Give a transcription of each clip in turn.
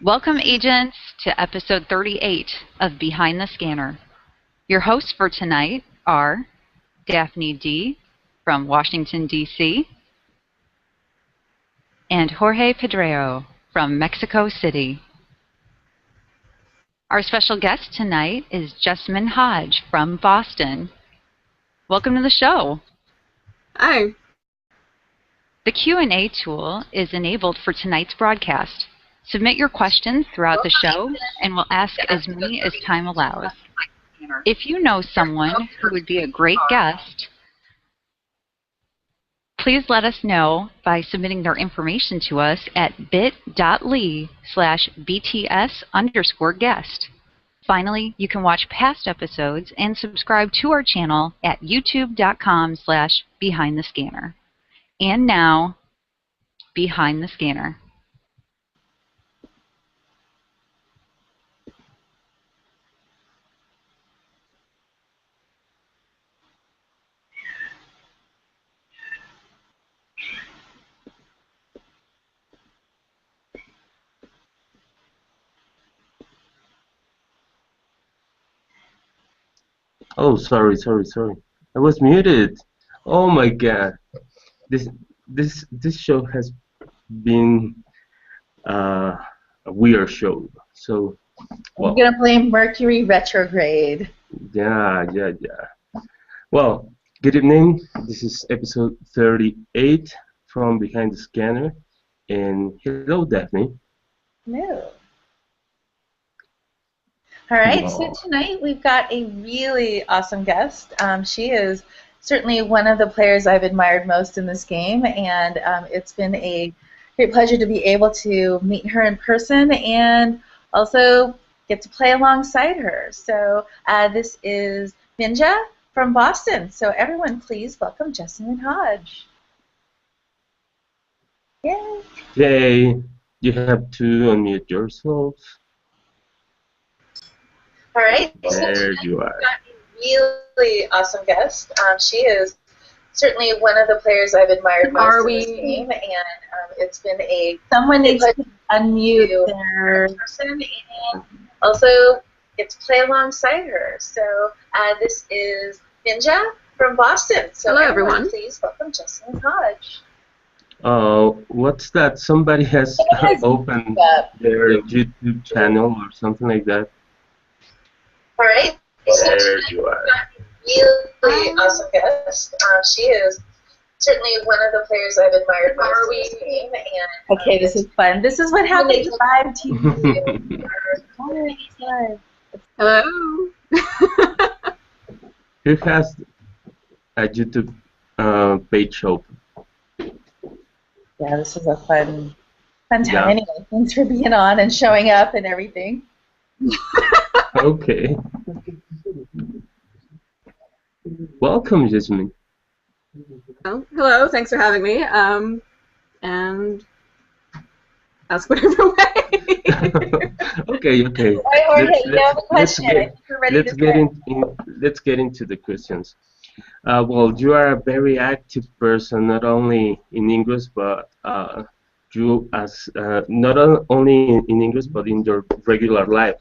Welcome, agents, to episode 38 of Behind the Scanner. Your hosts for tonight are Daphne D. from Washington, D.C., and Jorge Pedrero from Mexico City. Our special guest tonight is Jessamyn Hodge from Boston. Welcome to the show. Hi. The Q&A tool is enabled for tonight's broadcast. Submit your questions throughout the show, and we'll ask as many as time allows. If you know someone who would be a great guest, please let us know by submitting their information to us at bit.ly/BTS_guest. Finally, you can watch past episodes and subscribe to our channel at youtube.com/behindthescanner. And now, Behind the Scanner. Oh, sorry. I was muted. Oh my God, this show has been a weird show. So, I'm gonna blame Mercury retrograde. Yeah. Well, good evening. This is episode 38 from Behind the Scanner, and hello, Daphne. No. All right, Wow. so tonight we've got a really awesome guest. She is certainly one of the players I've admired most in this game, and it's been a great pleasure to be able to meet her in person and also get to play alongside her. So this is Ninja from Boston. So everyone, please welcome Jessamyn Hodge. Yay! Yay! You have to unmute yourself. All right, There you are. We've got a really awesome guest. She is certainly one of the players I've admired most in this game, and it's been a someone needs to unmute their person and also get to play alongside her. So this is Ninja from Boston. So hello, everyone. Please welcome Jessamyn Hodge. What's that? Somebody has opened their YouTube channel or something like that. All right. There you are. Really awesome guest. She is certainly one of the players I've admired most in this game. And, okay, this is fun. This is what happens live TV. Hello. Who has a YouTube page open? Yeah, this is a fun time. Yeah. Anyway, thanks for being on and showing up and everything. Okay. Welcome, Jessamyn. Oh, hello. Thanks for having me. And ask whatever way. Okay. All right, Jorge, you have a question. I think we're ready to start. Let's get into the questions. Well, you are a very active person, not only in Ingress, but you as not only in Ingress, but in your regular life.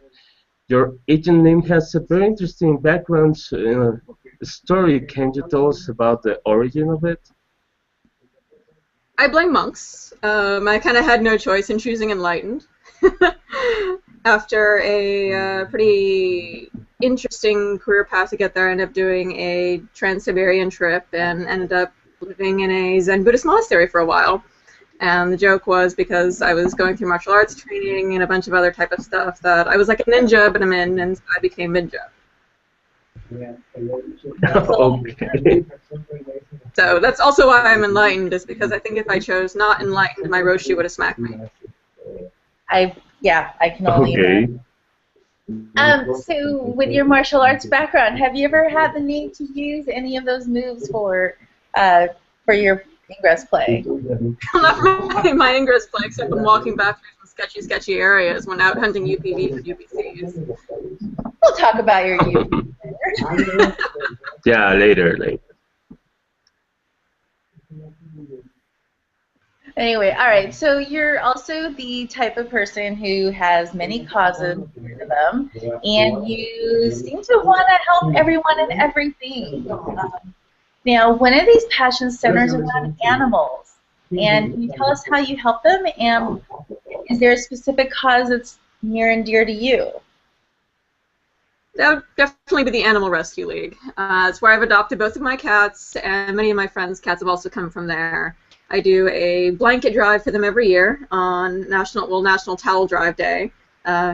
Your agent name has a very interesting background story. Can you tell us about the origin of it? I blame monks. I kind of had no choice in choosing Enlightened. After a pretty interesting career path to get there, I ended up doing a Trans-Siberian trip and ended up living in a Zen Buddhist monastery for a while. And the joke was because I was going through martial arts training and a bunch of other type of stuff that I was like a ninja, but I'm in, and so I became ninja. Okay. So that's also why I'm enlightened, is because I think if I chose not enlightened, my Roshi would have smacked me. I can only imagine. So with your martial arts background, have you ever had the need to use any of those moves for your Ingress play? Not for my Ingress play, except I'm walking back through some sketchy areas when out hunting UPVs and UPCs. We'll talk about your UPV later. Yeah, later. Anyway, all right. So you're also the type of person who has many causes to them, and you seem to want to help everyone and everything. Now, one of these passions centers around animals, and can you tell us how you help them, and is there a specific cause that's near and dear to you? That would definitely be the Animal Rescue League. It's where I've adopted both of my cats, and many of my friends' cats have also come from there. I do a blanket drive for them every year on National Towel Drive Day.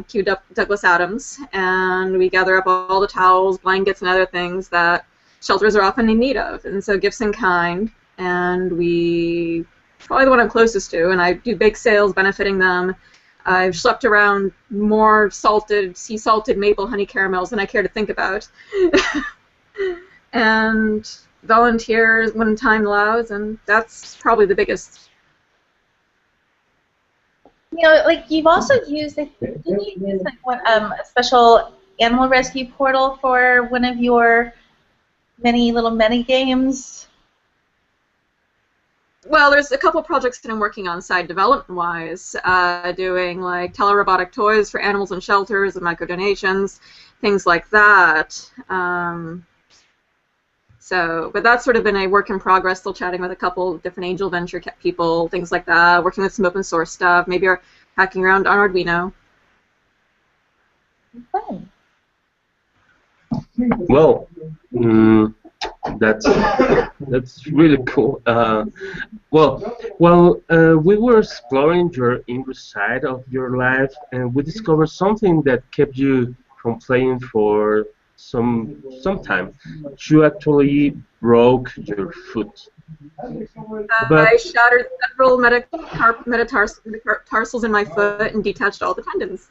Cue Douglas Adams, and we gather up all the towels, blankets, and other things that shelters are often in need of, and so gifts in kind. And we probably the one I'm closest to, and I do big sales benefiting them. I've schlepped around more sea salted maple honey caramels than I care to think about. And volunteers when time allows, and that's probably the biggest. You know, like you've also used, didn't you use like a special animal rescue portal for one of your many little mini games? Well, there's a couple projects that I'm working on side development-wise, doing like telerobotic toys for animals and shelters and micro-donations, things like that. But that's sort of been a work in progress, still chatting with a couple different angel venture people, things like that, working with some open source stuff, maybe hacking around on Arduino. Fun. Well, that's really cool. While we were exploring your Ingress side of your life, and we discovered something that kept you from playing for some time. You actually broke your foot. I shattered several metatarsals in my foot and detached all the tendons.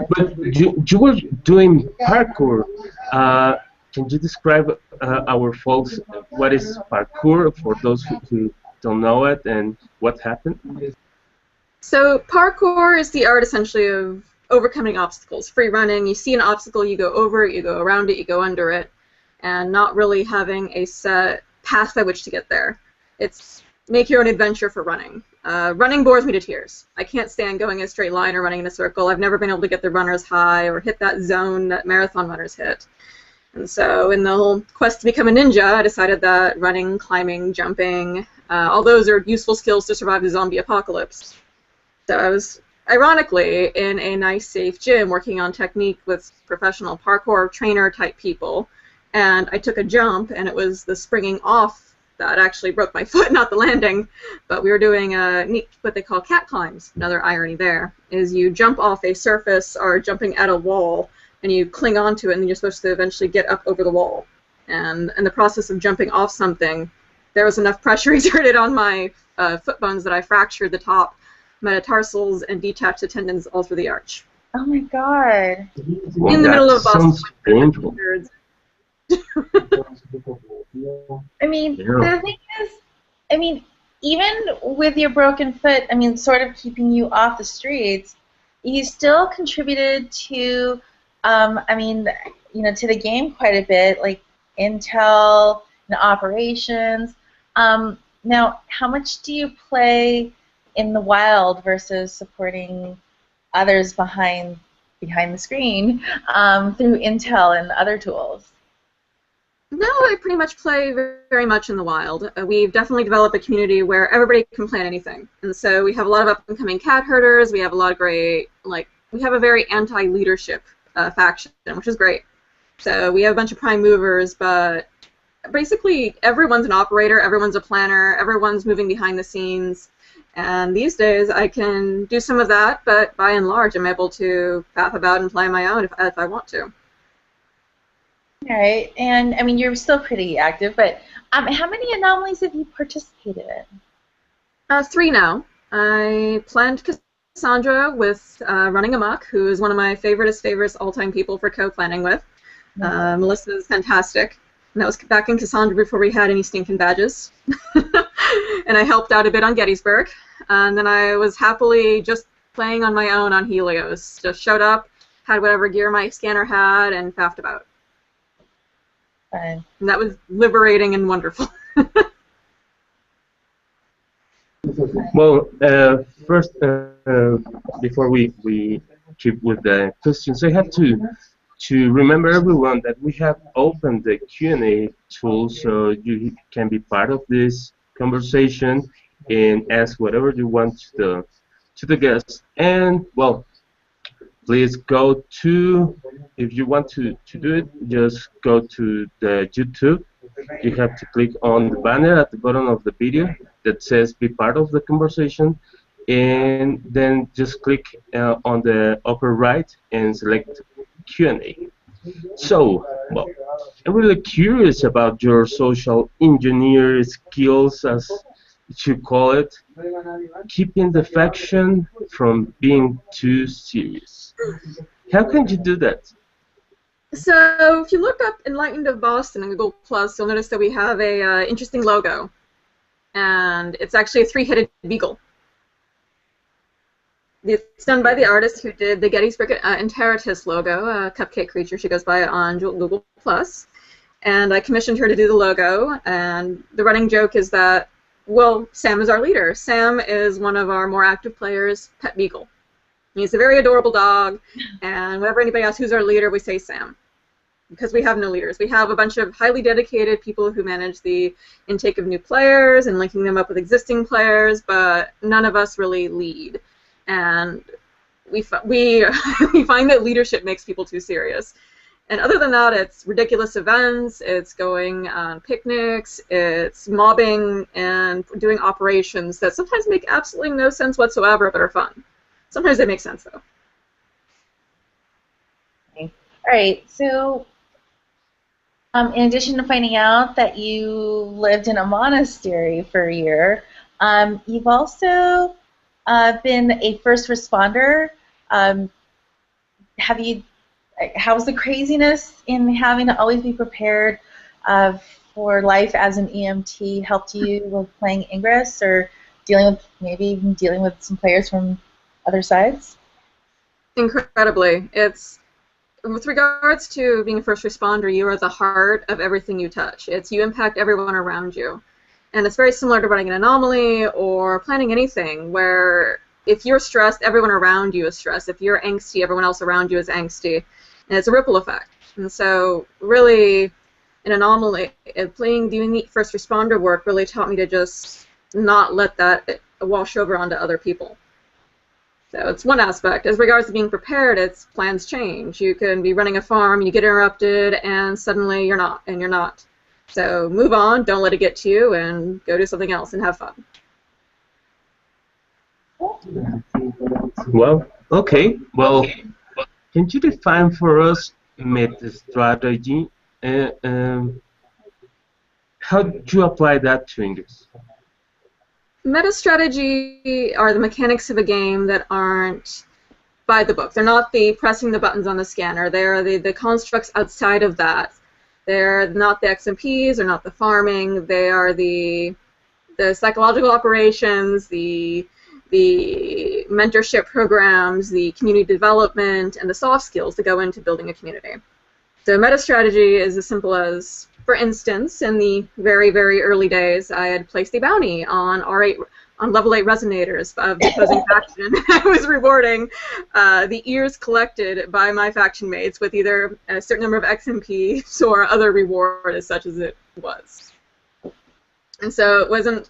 But you were doing parkour. Can you describe our folks what is parkour for those who don't know it and what happened? So parkour is the art essentially of overcoming obstacles. Free running, you see an obstacle, you go over it, you go around it, you go under it, and not really having a set path by which to get there. It's make your own adventure for running. Running bores me to tears. I can't stand going in a straight line or running in a circle. I've never been able to get the runner's high or hit that zone that marathon runners hit. And so in the whole quest to become a ninja, I decided that running, climbing, jumping, all those are useful skills to survive the zombie apocalypse. So I was, ironically, in a nice, safe gym working on technique with professional parkour trainer-type people, and I took a jump, and it was the springing off that actually broke my foot, not the landing. But we were doing a neat, what they call cat climbs. Another irony there is you jump off a surface or jumping at a wall, and you cling onto it, and then you're supposed to eventually get up over the wall. And in the process of jumping off something, there was enough pressure exerted on my foot bones that I fractured the top metatarsals and detached the tendons all through the arch. Oh my God! Well, in the middle of Boston. Painful. I mean, Yeah. the thing is, I mean, even with your broken foot, I mean, sort of keeping you off the streets, you still contributed to, I mean, you know, to the game quite a bit, like intel and operations. Now, how much do you play in the wild versus supporting others behind the screen through intel and other tools? No, I pretty much play very much in the wild. We've definitely developed a community where everybody can plan anything. And so we have a lot of up-and-coming cat herders. We have a lot of great, we have a very anti-leadership faction, which is great. So we have a bunch of prime movers, but basically everyone's an operator, everyone's a planner, everyone's moving behind the scenes. And these days I can do some of that, but by and large I'm able to faff about and play on my own if I want to. All right, and I mean, you're still pretty active, but how many anomalies have you participated in? 3 now. I planned Cassandra with Running Amok, who is one of my favorite all-time people for co-planning with. Melissa is fantastic. And that was back in Cassandra before we had any stinking badges. And I helped out a bit on Gettysburg. And then I was happily just playing on my own on Helios. Just showed up, had whatever gear my scanner had, and faffed about. Fine. And that was liberating and wonderful. Well, first, before we keep with the questions, I have to remember everyone that we have opened the Q&A tool, so you can be part of this conversation and ask whatever you want to the guests. And well, please go to, if you want to do it, just go to the YouTube. You have to click on the banner at the bottom of the video that says be part of the conversation, and then just click on the upper right and select Q&A. So, well, I'm really curious about your social engineer skills, as you call it, keeping the faction from being too serious. How can you do that? So if you look up Enlightened of Boston in Google Plus, you'll notice that we have a interesting logo, and it's actually a three-headed beagle. It's done by the artist who did the Gettysburg Interitus logo, a cupcake creature. She goes by it on Google Plus, and I commissioned her to do the logo. And the running joke is that, well, Sam is our leader. Sam is one of our more active players' pet beagle. He's a very adorable dog, and whenever anybody asks who's our leader, we say Sam, because we have no leaders. We have a bunch of highly dedicated people who manage the intake of new players and linking them up with existing players, but none of us really lead. And we find that leadership makes people too serious. And other than that, it's ridiculous events, it's going on picnics, it's mobbing and doing operations that sometimes make absolutely no sense whatsoever but are fun. Sometimes they make sense, though. Okay. All right, so in addition to finding out that you lived in a monastery for a year, you've also been a first responder. How's the craziness in having to always be prepared for life as an EMT helped you with playing Ingress, or maybe even dealing with some players from other sides? Incredibly. It's, with regards to being a first responder, you are the heart of everything you touch. You impact everyone around you. And it's very similar to running an anomaly or planning anything, where if you're stressed, everyone around you is stressed. If you're angsty, everyone else around you is angsty. And it's a ripple effect. And so really, an anomaly, doing the first responder work really taught me to just not let that wash over onto other people. So it's one aspect. As regards to being prepared, it's plans change. You can be running a farm, you get interrupted, and suddenly you're not, and you're not. So move on, don't let it get to you, and go do something else and have fun. Well, okay. Well, can you define for us meta strategy? How do you apply that to English? Meta strategy are the mechanics of a game that aren't by the book. They're not the pressing the buttons on the scanner. They're the constructs outside of that. They're not the XMPs, they're not the farming, they are the psychological operations, the mentorship programs, the community development, and the soft skills that go into building a community. So meta strategy is as simple as, for instance, in the very, very early days, I had placed a bounty on level 8 resonators of the opposing faction. I was rewarding the ears collected by my faction mates with either a certain number of XMPs or other reward, as such as it was. And so it wasn't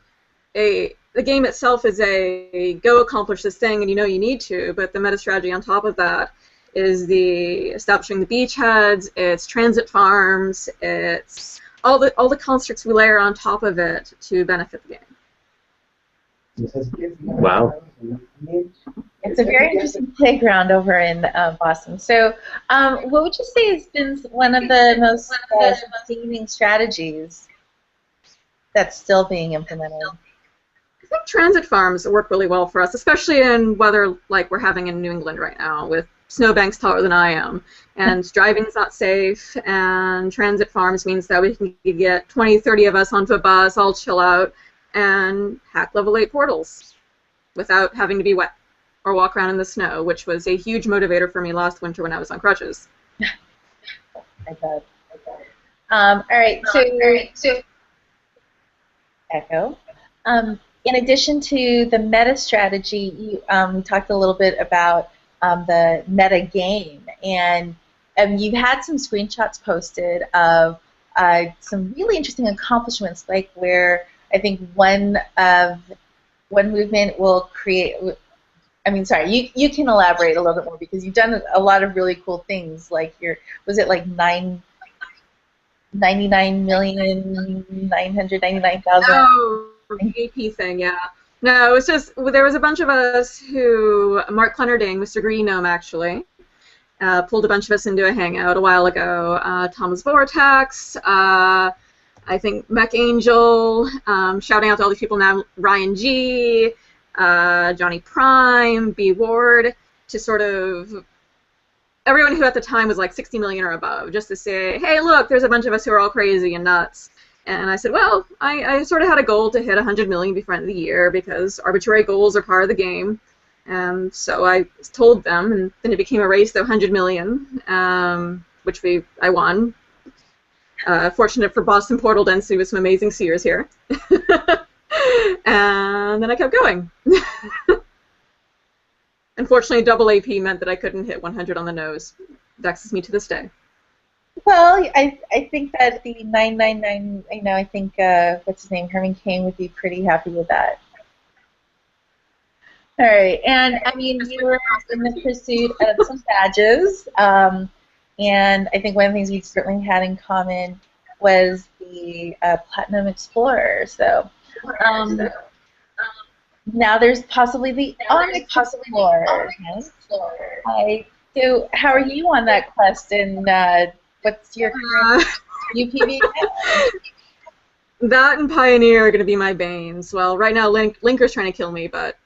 the game itself is a go accomplish this thing and you know you need to, but the meta strategy on top of that is the establishing the beachheads, it's transit farms, it's all the constructs we layer on top of it to benefit the game. Wow. It's a very interesting playground over in Boston. So what would you say has been one of the most sustaining strategies that's still being implemented? I think transit farms work really well for us, especially in weather like we're having in New England right now, with snowbanks taller than I am, and driving's not safe, and transit farms means that we can get 20, 30 of us onto a bus, all chill out, and hack level 8 portals without having to be wet or walk around in the snow, which was a huge motivator for me last winter when I was on crutches. I bet. All right, so Echo. in addition to the meta strategy, we talked a little bit about the meta game, and you've had some screenshots posted of some really interesting accomplishments, like where I think one movement will create. I mean, sorry, you can elaborate a little bit more because you've done a lot of really cool things. Like was it like 99,999,000? Oh, the AP thing, yeah. No, it was just, there was a bunch of us who, Mark Clennerding, Mr. Green Gnome actually, pulled a bunch of us into a hangout a while ago. Thomas Vortex, I think Mech Angel, shouting out to all these people now, Ryan G, Johnny Prime, B Ward, to sort of everyone who at the time was like 60 million or above, just to say, hey, look, there's a bunch of us who are all crazy and nuts. And I said, well, I sort of had a goal to hit 100 million before the end of the year because arbitrary goals are part of the game. And so I told them, and then it became a race to 100 million, which I won. Fortunate for Boston Portal density with some amazing seers here. And then I kept going. Unfortunately, double AP meant that I couldn't hit 100 on the nose. Vexes me to this day. Well, I think that the 999, I think, what's his name, Herman Cain would be pretty happy with that. All right, and I mean, you were in the pursuit of some badges, and I think one of the things we certainly had in common was the Platinum Explorer. So now there's possibly the Onyx Explorer. So how are you on that quest, and what's your current UPV? That and Pioneer are going to be my banes. Well, right now Linker's trying to kill me, but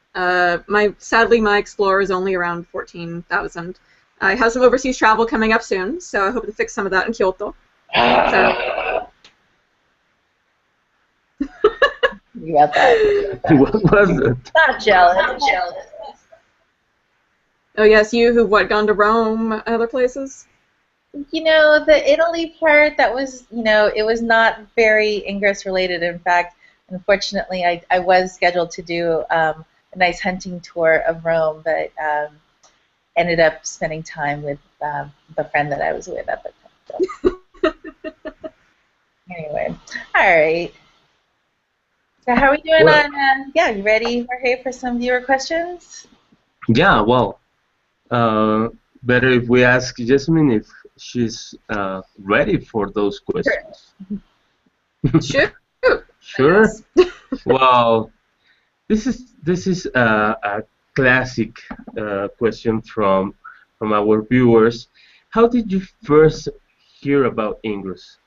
sadly my Explorer is only around 14,000. I have some overseas travel coming up soon, so I hope to fix some of that in Kyoto. You got that. What was it? Not jealous. Oh yes, you who've gone to Rome and other places? You know, the Italy part, that was, it was not very Ingress related. In fact, unfortunately, I was scheduled to do a nice hunting tour of Rome, but ended up spending time with the friend that I was with at the time. So. Anyway, all right. So how are we doing on, you ready, Jorge, for some viewer questions? Yeah, well, better if we ask Jessamyn if she's ready for those questions. Sure. Sure. Well, this is a classic question from our viewers. How did you first hear about Ingress?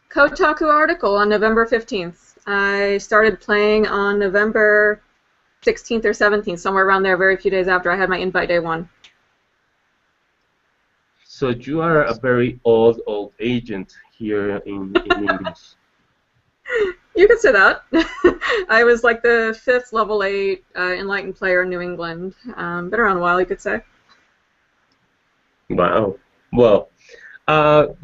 Kotaku article on November 15th. I started playing on November 16th or 17th, somewhere around there, very few days after I had my invite day one. So you are a very old agent here in Ingress. You could say that. I was like the 5th level 8 Enlightened player in New England. Been around a while, you could say. Wow. Well,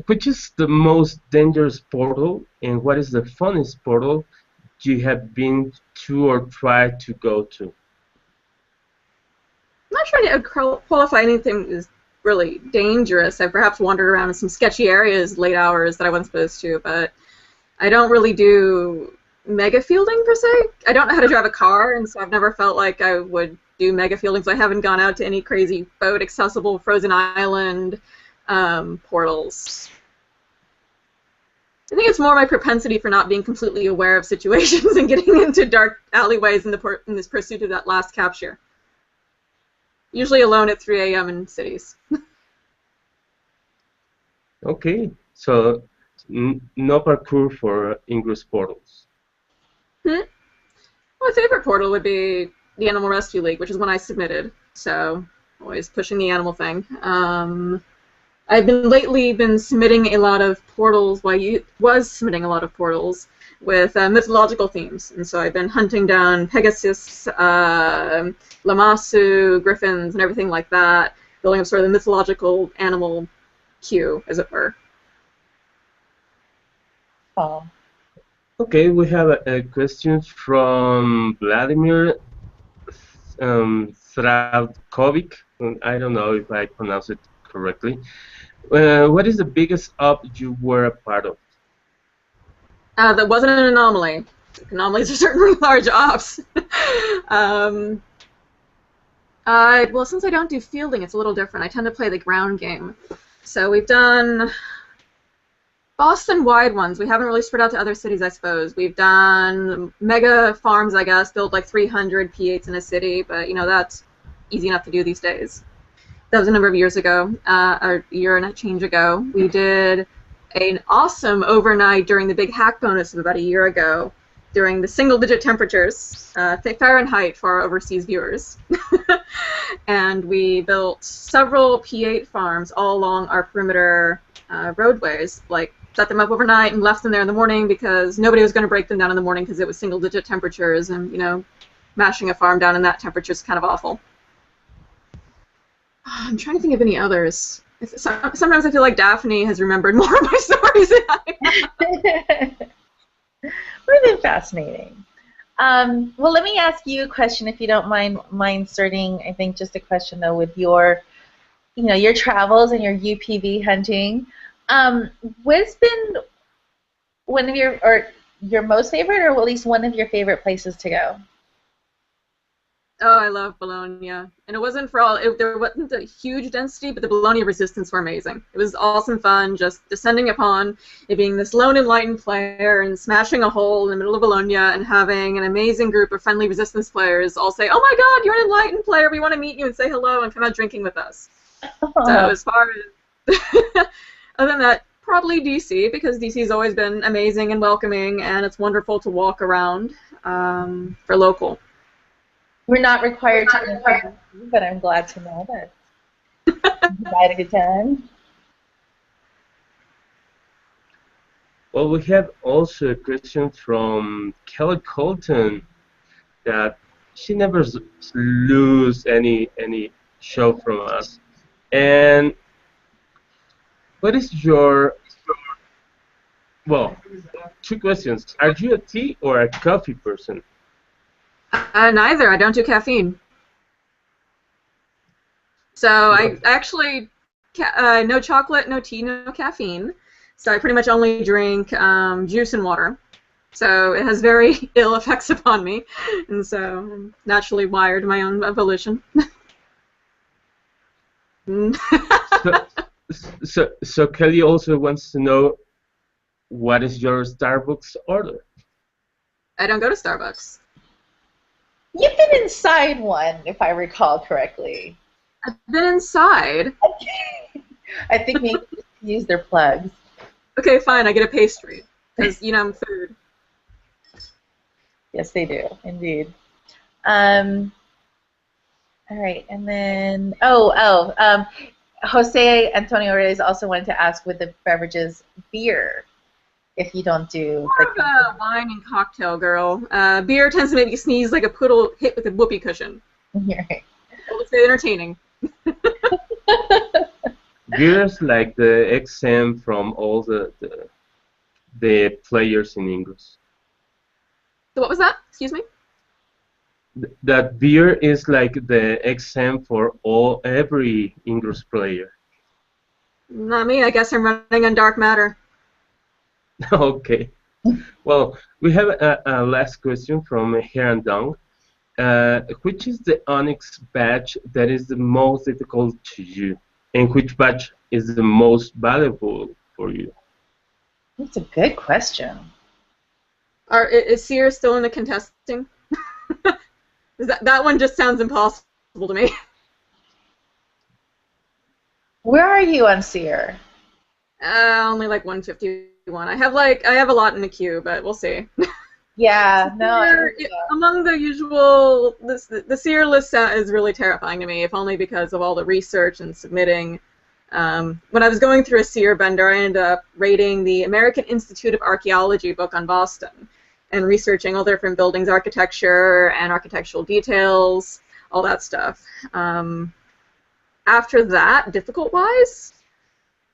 which is the most dangerous portal, and what is the funnest portal you have been to or tried to go to? I'm not sure to qualify anything as really dangerous. I've perhaps wandered around in some sketchy areas late hours that I wasn't supposed to, but I don't really do mega fielding per se. I don't know how to drive a car, and so I've never felt like I would do mega fielding, so I haven't gone out to any crazy boat accessible frozen island portals. I think it's more my propensity for not being completely aware of situations and getting into dark alleyways in this pursuit of that last capture. Usually alone at 3 a.m. in cities. Okay, so no parkour for Ingress portals. Well, my favorite portal would be the Animal Rescue League, which is one I submitted. So always pushing the animal thing. I've lately been submitting a lot of portals. Well, I was submitting a lot of portals with mythological themes, and so I've been hunting down Pegasus, Lamassu, griffins, and everything like that, building up sort of the mythological animal queue, as it were. Oh. Okay, we have a question from Vladimir Stravkovic. I don't know if I pronounce it correctly. What is the biggest op you were a part of? That wasn't an anomaly. Anomalies are certainly large ops. Well, since I don't do fielding, it's a little different. I tend to play the ground game. So we've done Boston-wide ones. We haven't really spread out to other cities, I suppose. We've done mega farms, I guess, built like 300 P8s in a city, but you know that's easy enough to do these days. That was a number of years ago, or a year and a change ago. We did an awesome overnight during the big hack bonus of about a year ago, during the single-digit temperatures, Fahrenheit for our overseas viewers. And we built several P8 farms all along our perimeter roadways, like set them up overnight and left them there in the morning because nobody was going to break them down in the morning because it was single-digit temperatures, and you know, mashing a farm down in that temperature is kind of awful. I'm trying to think of any others. Sometimes I feel like Daphne has remembered more of my stories than I have. Really fascinating. Well, let me ask you a question, if you don't mind inserting. I think just a question though, with your, you know, your travels and your UPV hunting. What's been one of your most favorite, or at least one of your favorite places to go? Oh, I love Bologna. And it wasn't for all, there wasn't a huge density, but the Bologna resistance were amazing. It was awesome fun, just descending upon it being this lone enlightened player and smashing a hole in the middle of Bologna and having an amazing group of friendly resistance players all say, oh my god, you're an enlightened player, we want to meet you and say hello and come out drinking with us. So as far as, other than that, probably DC, because DC's always been amazing and welcoming, and it's wonderful to walk around for local. We're not required to interview you, but I'm glad to know that you had a good time. Well, we have also a question from Kelly Colton that she never lose any show from us. And what is your, well, two questions. Are you a tea or a coffee person? Neither. I don't do caffeine. So I actually, no chocolate, no tea, no caffeine. So I pretty much only drink juice and water. So it has very ill effects upon me, and so I'm naturally wired to my own volition. So Kelly also wants to know, what is your Starbucks order? I don't go to Starbucks. You've been inside one, if I recall correctly. I've been inside. I think maybe use their plugs. Okay, fine. I get a pastry because you know I'm food. Yes, they do, indeed. All right, and then Jose Antonio Reyes also wanted to ask, with the beverages, beer, if you don't do More of a wine and cocktail girl. Beer tends to make me sneeze like a poodle hit with a whoopee cushion. Right. Well, it's very entertaining. Beer's like the XM from all the players in Ingress. So what was that? Excuse me? That beer is like the XM for every Ingress player. Not me. I guess I'm running on dark matter. Okay. Well, we have a last question from Heron Dong. Which is the Onyx badge that is the most difficult to you? And which badge is the most valuable for you? That's a good question. Is Seer still in the contesting? That one just sounds impossible to me. Where are you on Seer? Only like 151. I have a lot in the queue, but we'll see. Yeah, no. Among the usual, the Seer list is really terrifying to me, if only because of all the research and submitting. When I was going through a Seer bender, I ended up rating the American Institute of Archaeology book on Boston and researching all different buildings architecture and architectural details, all that stuff. After that, difficult-wise,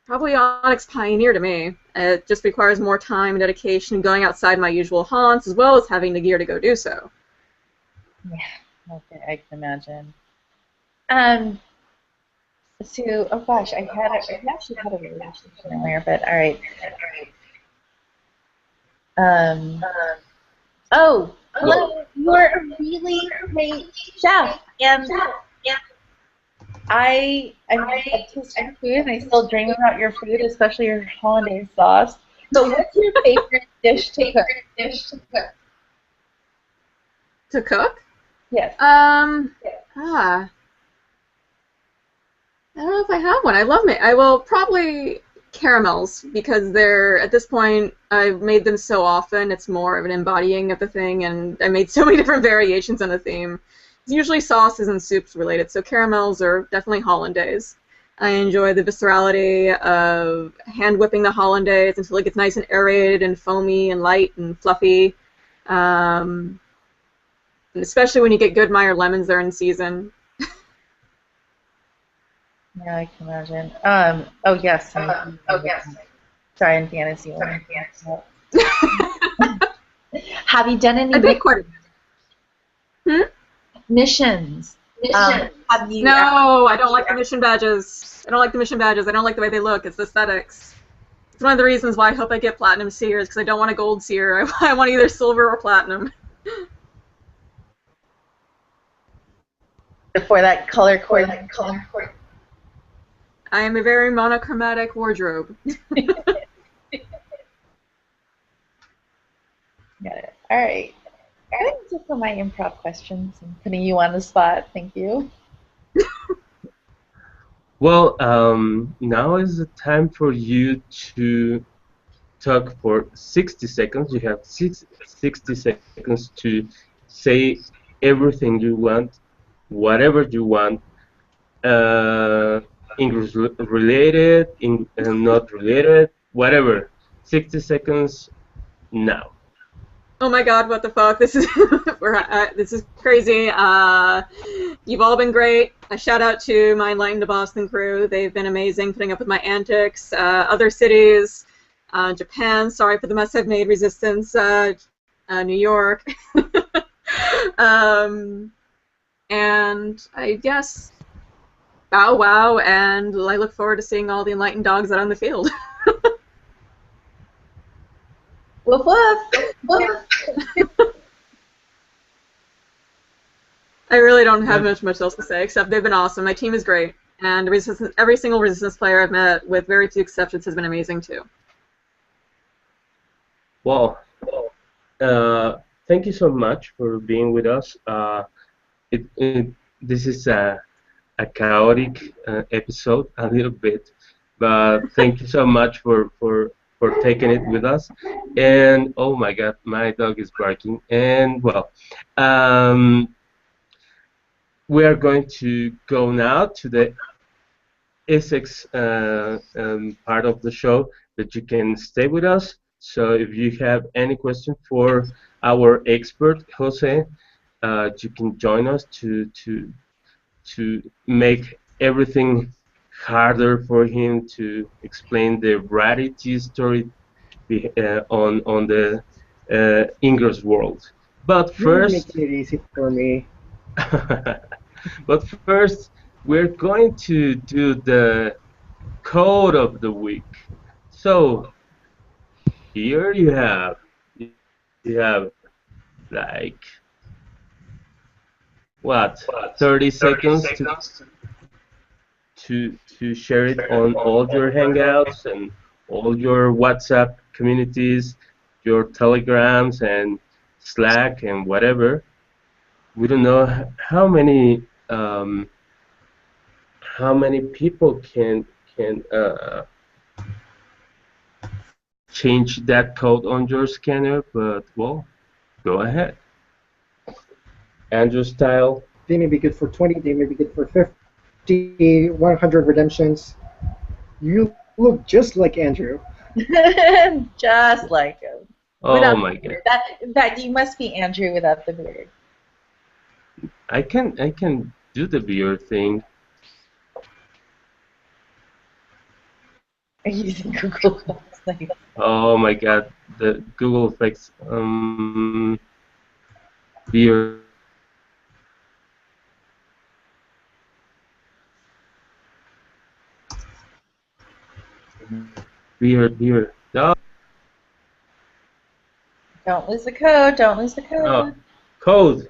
Probably Onyx Pioneer to me. It just requires more time and dedication going outside my usual haunts, as well as having the gear to go do so. Yeah, okay, I can imagine. So, oh gosh, I actually had a really interesting earlier, but all right. Oh, hello, you're a really great chef, and I'm tasting food, and I still dream about your food, especially your hollandaise sauce. But what's your favorite dish to cook? To cook? Yes. I don't know if I have one. I will probably caramels, because they're, at this point, I've made them so often, it's more of an embodying of the thing, and I made so many different variations on the theme. It's usually sauces and soups related, so caramels are definitely hollandaise. I enjoy the viscerality of hand whipping the hollandaise until it gets nice and aerated and foamy and light and fluffy. And especially when you get good Meyer lemons there in season. Yeah, I can imagine. Oh yes. Try and fantasy. Have you done any missions? Have you? No, I don't like the mission badges. I don't like the way they look. It's aesthetics. It's one of the reasons why I hope I get platinum seers, because I don't want a gold seer. I want either silver or platinum. For that color cord. I am a very monochromatic wardrobe. Got it. All right. That's it for my improv questions. I'm putting you on the spot. Thank you. Well, now is the time for you to talk for 60 seconds. You have 60 seconds to say everything you want, whatever you want, English related, not related, whatever. 60 seconds now. Oh my God! What the fuck? This is this is crazy. You've all been great. A shout out to my Enlightened to Boston crew. They've been amazing, putting up with my antics. Other cities, Japan. Sorry for the mess I've made. Resistance. New York. And I guess bow wow, and I look forward to seeing all the enlightened dogs out on the field. Woof woof. I really don't have much else to say, except they've been awesome. My team is great, and every single Resistance player I've met, with very few exceptions, has been amazing too. Well, thank you so much for being with us. This is a chaotic episode, a little bit, but thank you so much for taking it with us. And oh my God, my dog is barking. And well, we are going to go now to the Essex part of the show, but you can stay with us. So if you have any question for our expert, Jose, you can join us to make everything harder for him to explain the rarity story on the Ingress world. But first, making it easy for me. but first, we're going to do the code of the week. So here you have like what 30 seconds to share it on all your Hangouts and all your WhatsApp communities, your Telegrams and Slack and whatever. We don't know how many people can change that code on your scanner, but well, go ahead. Andrew style. They may be good for 20, they may be good for 50, 100 redemptions. You look just like Andrew. Just like him. Oh my God. In fact, you must be Andrew without the beard. I can do the beard thing. Are you using Google Docs? Nice. Oh my God, the Google fix. Beer. Beer. Oh, Don't lose the code. Don't lose the oh, code. code. And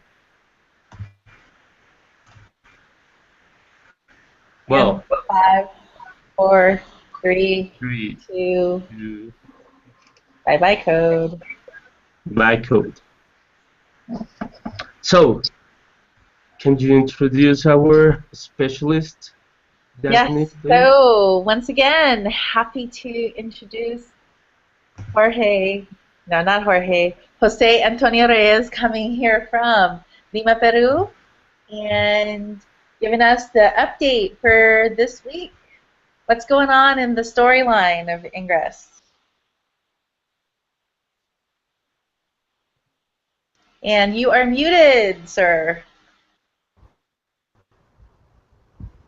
Well, 5, 4, 3, 3, 2. 2, Bye-bye code. by code. So, can you introduce our specialist, Daphne, Yes. please? So once again, happy to introduce Jorge. No, not Jorge. Jose Antonio Reyes coming here from Lima, Peru, and giving us the update for this week. What's going on in the storyline of Ingress? And you are muted, sir.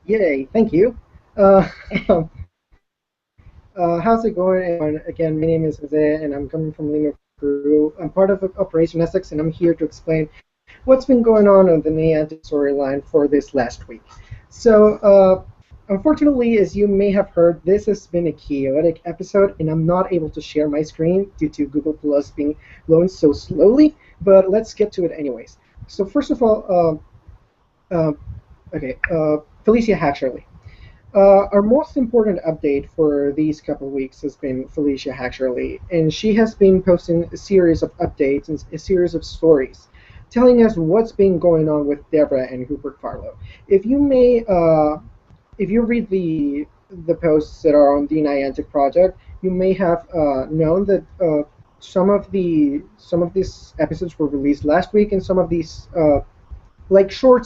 Yay, thank you. How's it going, everyone? Again, my name is Jose, and I'm coming from Lima, Peru. I'm part of Operation Essex, and I'm here to explain what's been going on the name&gt storyline for this last week. So, unfortunately, as you may have heard, this has been a chaotic episode, and I'm not able to share my screen due to Google Plus being loading so slowly, but let's get to it anyways. So, first of all, Felicia Hatcherley. Our most important update for these couple of weeks has been Felicia Hatcherley, and she has been posting a series of updates and a series of stories, telling us what's been going on with Deborah and Hubert Farlow. If you may, if you read the posts that are on the Niantic project, you may have known that some of these episodes were released last week, and some of these like short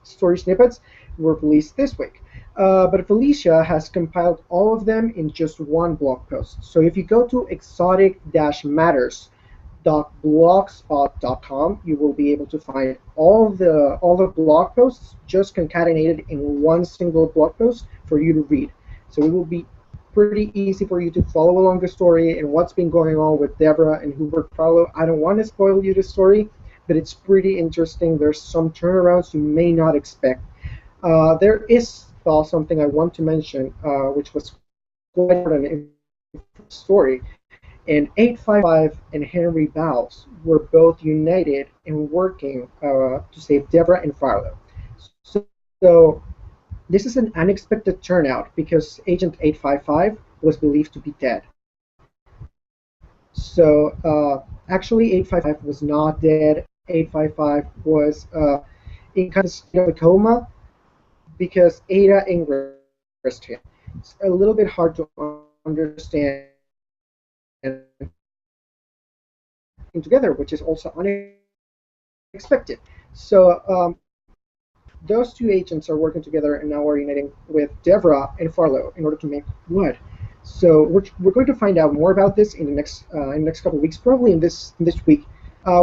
story snippets were released this week. But Felicia has compiled all of them in just one blog post. So if you go to exotic-matters.blogspot.com, you will be able to find all the blog posts just concatenated in one single blog post for you to read. So it will be pretty easy for you to follow along the story and what's been going on with Deborah and Hubert Farlow. I don't want to spoil you the story, but it's pretty interesting. There's some turnarounds you may not expect. There is something I want to mention, which was quite important in the story. And 855 and Henry Bowles were both united in working to save Deborah and Farlow. So this is an unexpected turnout because Agent 855 was believed to be dead. So actually, 855 was not dead. 855 was in kind of state of a coma because Ada ingressed him. It's a little bit hard to understand together, which is also unexpected. So those two agents are working together and now are uniting with Deborah and Farlow in order to make what? So we're going to find out more about this in the next couple of weeks, probably in this week.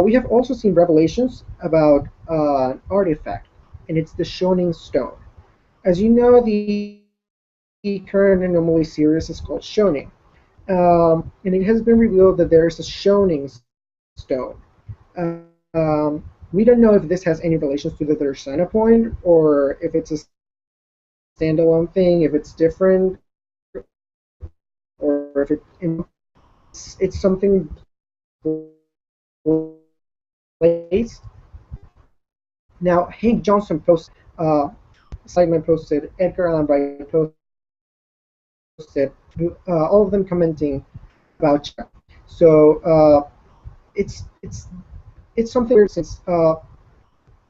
We have also seen revelations about an artifact, and it's the Shoning Stone. As you know, the current anomaly series is called Shoning, and it has been revealed that there is a Shoning Stone. We don't know if this has any relations to the Darsana point or if it's a standalone thing, if it's different, or if it's something placed. Now, Hank Johnson posted, Simon posted, Edgar Allan Wright posted, all of them commenting about Chuck. So it's something weird since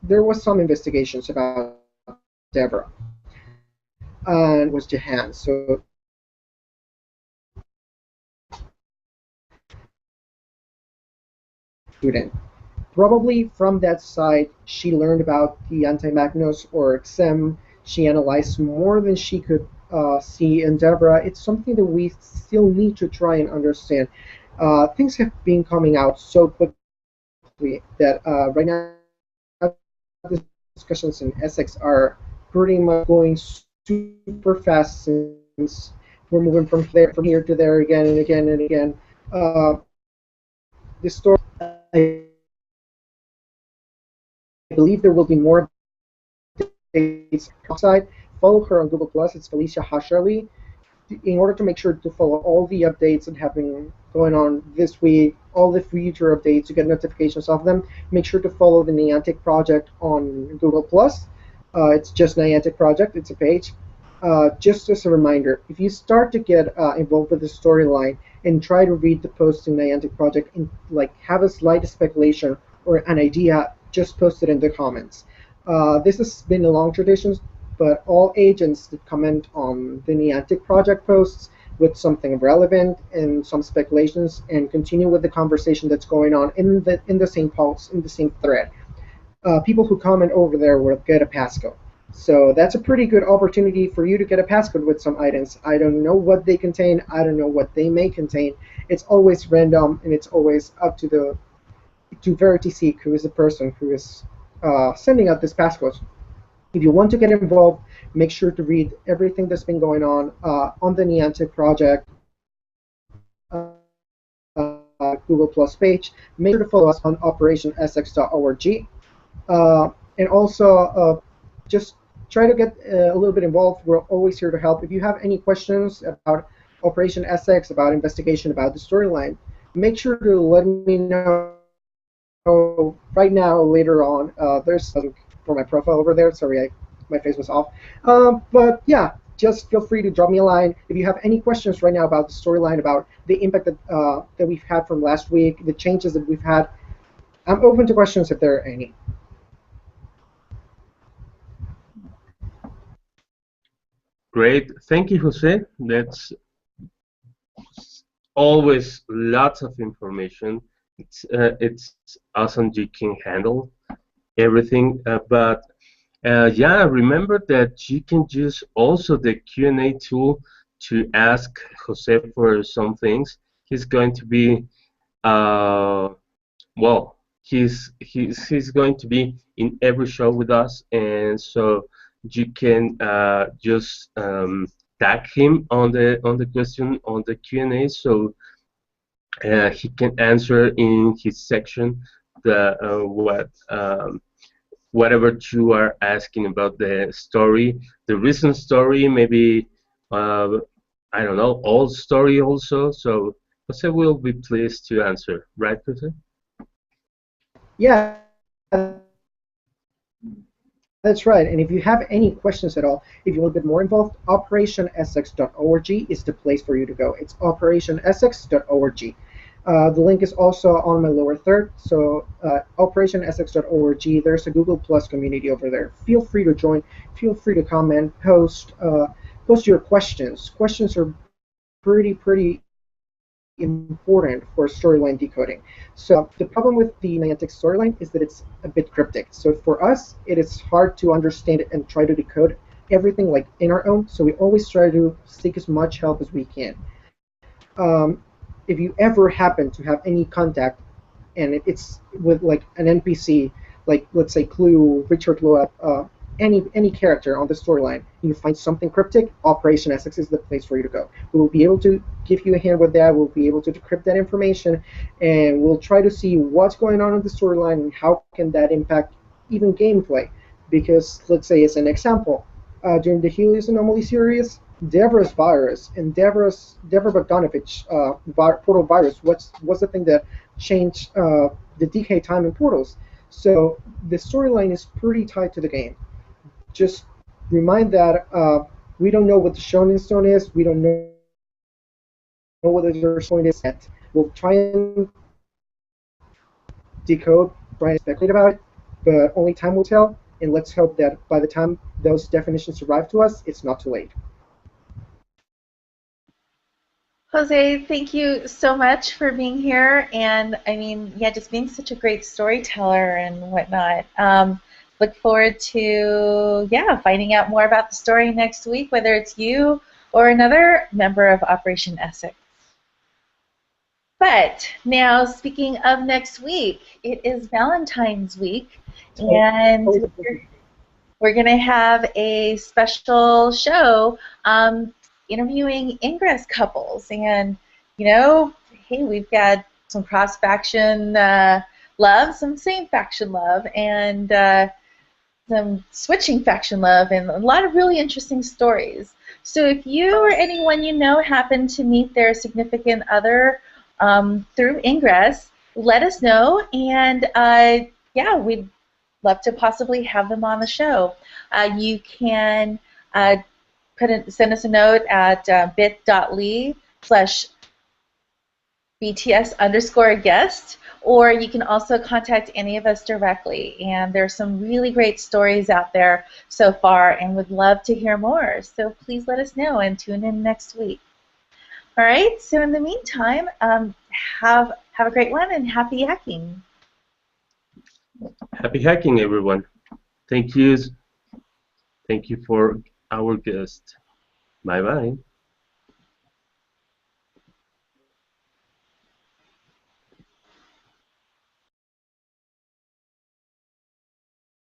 there was some investigations about Deborah and was Jahan. So student. Probably from that side, she learned about the anti-Magnus or XM. She analyzed more than she could see in Deborah. It's something that we still need to try and understand. Things have been coming out so quickly that right now the discussions in Essex are pretty much going super fast since we're moving from here to there again and again and again. The story, I believe there will be more updates outside. Follow her on Google Plus. It's Felicia Hasharli. In order to make sure to follow all the updates that have been going on this week, all the future updates, to get notifications of them, make sure to follow the Niantic project on Google Plus. It's just Niantic project. It's a page. Just as a reminder, if you start to get involved with the storyline and try to read the post in Niantic project and like have a slight speculation or an idea, just post it in the comments. This has been a long tradition, but all agents that comment on the Niantic project posts with something relevant and some speculations and continue with the conversation that's going on in the same post, in the same thread. People who comment over there will get a passcode. So that's a pretty good opportunity for you to get a passcode with some items. I don't know what they contain. I don't know what they may contain. It's always random, and it's always up to VeritySeek, who is the person who is sending out this passcode. If you want to get involved, make sure to read everything that's been going on the Niantic project Google Plus page. Make sure to follow us on OperationEssex.org. And also, just try to get a little bit involved. We're always here to help. If you have any questions about Operation Essex, about investigation, about the storyline, make sure to let me know right now, later on. There's for my profile over there. Sorry, my face was off. But yeah, just feel free to drop me a line. If you have any questions right now about the storyline, about the impact that we've had from last week, the changes that we've had, I'm open to questions if there are any. Great. Thank you, Jose. That's always lots of information. It's awesome you can handle everything. But yeah, remember that you can use also the Q&A tool to ask Jose for some things. He's going to be, well, he's going to be in every show with us, and so you can just tag him on the question on the Q&A, so he can answer in his section the whatever you are asking about the story, the recent story, maybe I don't know, old story also. So Jose will be pleased to answer, right, Jose? Yeah, that's right. And if you have any questions at all, if you want to get more involved, OperationEssex.org is the place for you to go. It's OperationEssex.org. The link is also on my lower third. So OperationEssex.org, there's a Google Plus community over there. Feel free to join. Feel free to comment, post your questions. Questions are pretty important for storyline decoding. So the problem with the Niantic storyline is that it's a bit cryptic. So for us, it is hard to understand it and try to decode everything like in our own. So we always try to seek as much help as we can. If you ever happen to have any contact, and it's with like an NPC, like let's say Clue, Richard Loeb, any character on the storyline, and you find something cryptic, Operation Essex is the place for you to go. We will be able to give you a hand with that. We'll be able to decrypt that information, and we'll try to see what's going on in the storyline and how can that impact even gameplay. Because let's say, as an example, during the Helios Anomaly series, Deborah's virus and Deborah Bogdanovich portal virus was the thing that changed the decay time in portals. So the storyline is pretty tied to the game. Just remind that we don't know what the Shonen Stone is. We don't know what the Zero Stone is yet. We'll try and decode, try and speculate about it, but only time will tell. And let's hope that by the time those definitions arrive to us, it's not too late. Jose, thank you so much for being here, and I mean, yeah, just being such a great storyteller and whatnot. Look forward to, yeah, finding out more about the story next week, whether it's you or another member of Operation Essex. But now, speaking of next week, it is Valentine's week, and we're going to have a special show interviewing Ingress couples, and you know, hey, we've got some cross-faction love, some same-faction love, and some switching faction love, and a lot of really interesting stories. So if you or anyone you know happen to meet their significant other through Ingress, let us know, and yeah, we'd love to possibly have them on the show. You can send us a note at bit.ly/BTS_guest, or you can also contact any of us directly. And there's some really great stories out there so far, and would love to hear more. So please let us know and tune in next week. All right. So in the meantime, have a great one and happy hacking. Happy hacking, everyone. Thank you. Thank you for our guest. Bye-bye.